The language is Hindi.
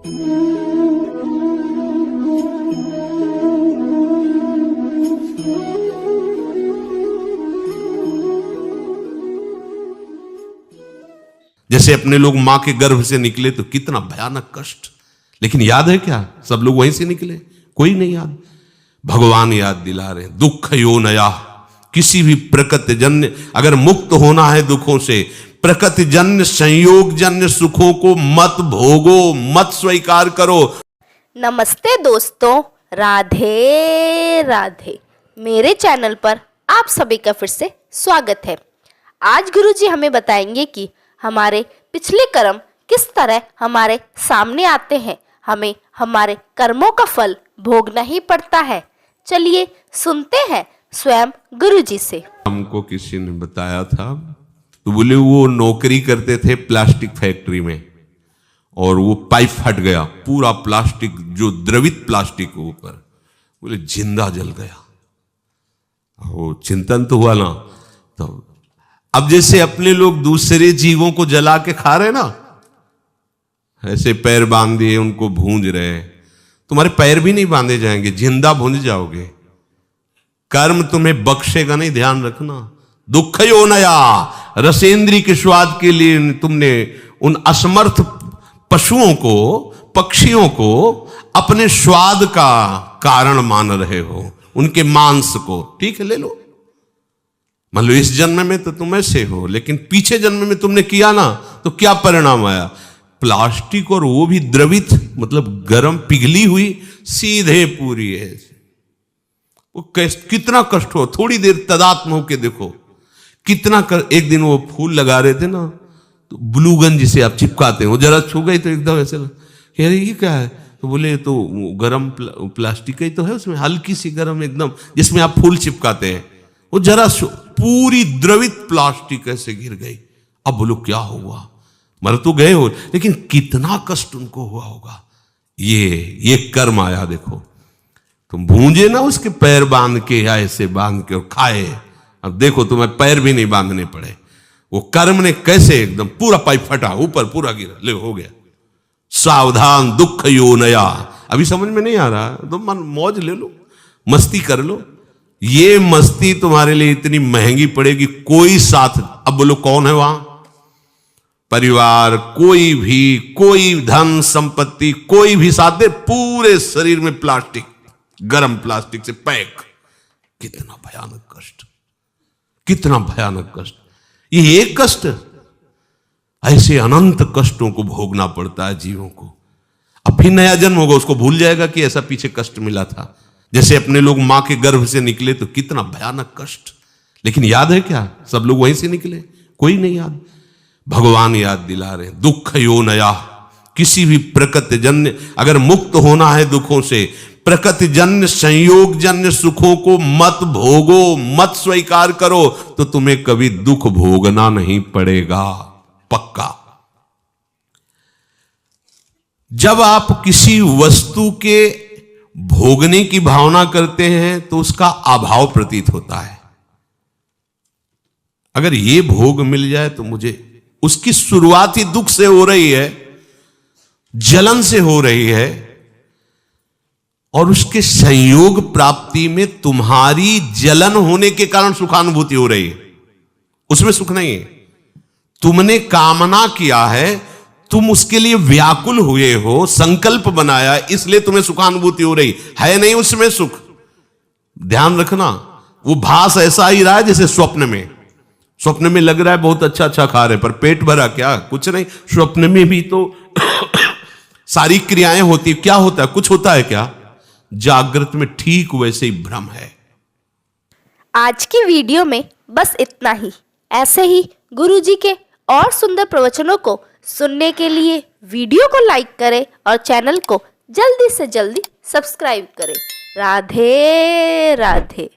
जैसे अपने लोग मां के गर्भ से निकले तो कितना भयानक कष्ट, लेकिन याद है क्या? सब लोग वहीं से निकले, कोई नहीं याद। भगवान याद दिला रहे, दुख यो नया, किसी भी प्रकृति जन्य अगर मुक्त होना है दुखों से, प्रकृति जन्य संयोग जन्य सुखों को मत भोगो, मत स्वीकार करो। नमस्ते दोस्तों, राधे राधे। मेरे चैनल पर आप सभी का फिर से स्वागत है। आज गुरुजी हमें बताएंगे कि हमारे पिछले कर्म किस तरह हमारे सामने आते हैं, हमें हमारे कर्मों का फल भोगना ही पड़ता है। चलिए सुनते हैं स्वयं गुरुजी से। हमको किसी ने बताया था, तो बोले वो नौकरी करते थे प्लास्टिक फैक्ट्री में, और वो पाइप फट गया, पूरा प्लास्टिक जो द्रवित प्लास्टिक के ऊपर, बोले जिंदा जल गया। वो चिंतन तो हुआ ना। तो अब जैसे अपने लोग दूसरे जीवों को जला के खा रहे ना, ऐसे पैर बांध दिए उनको भूंज रहे, तुम्हारे पैर भी नहीं बांधे जाएंगे, जिंदा भूंज जाओगे। कर्म तुम्हें बख्शेगा नहीं, ध्यान रखना। दुख यो नया, रसेंद्री के स्वाद के लिए तुमने उन असमर्थ पशुओं को, पक्षियों को अपने स्वाद का कारण मान रहे हो, उनके मांस को। ठीक है, ले लो, मान लो इस जन्म में तो तुम ऐसे हो, लेकिन पीछे जन्म में तुमने किया ना, तो क्या परिणाम आया? प्लास्टिक, और वो भी द्रवित, मतलब गर्म पिघली हुई, सीधे पूरी है। वो कितना कष्ट हो। थोड़ी देर तदात्म होके देखो कितना एक दिन वो फूल लगा रहे थे ना, तो ग्लूगन जिसे आप चिपकाते हो, जरा छू गई तो एकदम ऐसे कह रही ये क्या है? तो बोले तो गरम प्लास्टिक ही तो है, उसमें हल्की सी गरम एकदम, जिसमें आप फूल चिपकाते हैं। वो जरा पूरी द्रवित प्लास्टिक ऐसे गिर गई। अब बोलो क्या हुआ? मर तो गए हो, लेकिन कितना कष्ट उनको हुआ होगा। ये कर्म आया। देखो तुम भूंजे ना उसके पैर बांध के, या ऐसे बांध के और खाए। अब देखो तुम्हें पैर भी नहीं बांधने पड़े। वो कर्म ने कैसे एकदम पूरा पाइप फटा, ऊपर पूरा गिरा, ले हो गया। सावधान, दुख यो नया। अभी समझ में नहीं आ रहा तो मन मौज ले लो, मस्ती कर लो। ये मस्ती तुम्हारे लिए इतनी महंगी पड़ेगी, कोई साथ। अब बोलो कौन है वहां? परिवार, कोई भी, कोई धन संपत्ति, कोई भी साथ दे, पूरे शरीर में प्लास्टिक, गरम प्लास्टिक से पैक। कितना भयानक कष्ट, कितना भयानक कष्ट। ये एक कष्ट, ऐसे अनंत कष्टों को भोगना पड़ता है जीवों को। अब फिर नया जन्म होगा, उसको भूल जाएगा कि ऐसा पीछे कष्ट मिला था। जैसे अपने लोग मां के गर्भ से निकले तो कितना भयानक कष्ट, लेकिन याद है क्या? सब लोग वहीं से निकले, कोई नहीं याद। भगवान याद दिला रहे, दुख यो नया, किसी भी प्रकृति जन्य अगर मुक्त होना है दुखों से, प्रकृति जन्य संयोग जन्य सुखों को मत भोगो, मत स्वीकार करो, तो तुम्हें कभी दुख भोगना नहीं पड़ेगा, पक्का। जब आप किसी वस्तु के भोगने की भावना करते हैं तो उसका अभाव प्रतीत होता है। अगर ये भोग मिल जाए तो मुझे, उसकी शुरुआत ही दुख से हो रही है, जलन से हो रही है, और उसके संयोग प्राप्ति में तुम्हारी जलन होने के कारण सुखानुभूति हो रही है। उसमें सुख नहीं है। तुमने कामना किया है, तुम उसके लिए व्याकुल हुए हो, संकल्प बनाया, इसलिए तुम्हें सुखानुभूति हो रही है, नहीं उसमें सुख। ध्यान रखना, वो भास ऐसा ही रहा है जैसे स्वप्न में। स्वप्न में लग रहा है बहुत अच्छा अच्छा खा रहे, पर पेट भरा क्या? कुछ नहीं। स्वप्न में भी तो सारी क्रियाएं होती, क्या होता है? कुछ होता है क्या? जागृत में ठीक वैसे ही भ्रम है। आज की वीडियो में बस इतना ही। ऐसे ही गुरुजी के और सुंदर प्रवचनों को सुनने के लिए वीडियो को लाइक करें और चैनल को जल्दी से जल्दी सब्सक्राइब करें। राधे राधे।